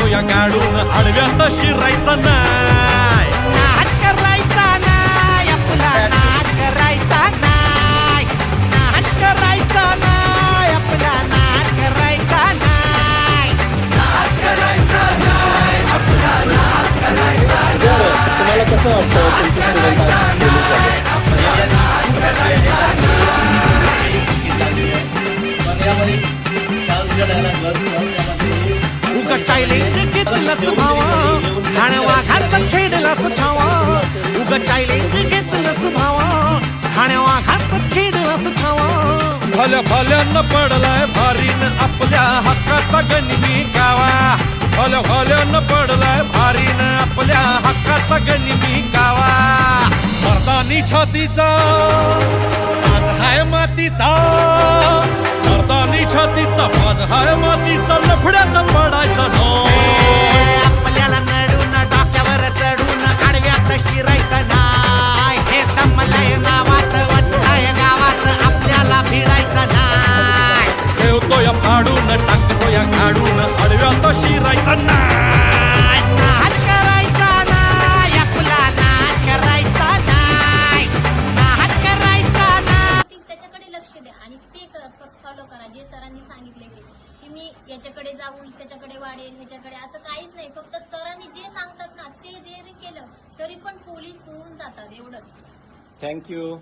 टाकतो या गाडून आडव्यात शिरायचा नाही, नाद करायचा नाही, आपला नाद करायचा नाही, नाद करायचा नाही, आपला नाद करायचा नाही, नाद करायचा नाही, आपला नाद करायचा नाही. तुम्हाला कसं वाटतं उगा चॅलेंज घेतलंस भावा, ठाण्या वाघाचा छेडलास ठावा. उगा चॅलेंज घेतलंस भावा, ठाण्या वाघाचा छेडलास ठावा. भल्या भल्यानं पडलाय भारीन आपल्या हक्काचा गनिमी गावा, भल्या भल्यानं पडलाय भारीन आपल्या हक्काचा गनिमी गावा. मर्दानी छातीचा आज हाय मातीचा, मर्दानी छातीचा आज हाय मातीचा, लफड्यात पडायचा नो. आपल्याला नडून डोक्यावर चढून आडव्यात शिरायचं नाही, हे दमलंय गावात वट्टाय गावात आपल्याला भिडायचं नाही. ठेवतो या फाडून टाकतो या गाडून आडव्यात शिरायचा नाही. नाद करायचा नाही, आपला नाद करायचा नाही, नाद करायचा नाही. त्याच्याकडे लक्ष द्या आणि ते फॉलो करा जे सरांनी सांगितले ते, की मी याच्याकडे जाऊन त्याच्याकडे वाढेन ह्याच्याकडे, असं काहीच नाही. फक्त सरांनी जे सांगतात ना ते जरी केलं तरी पण पोलीस होऊन जातात, एवढंच. थँक्यू.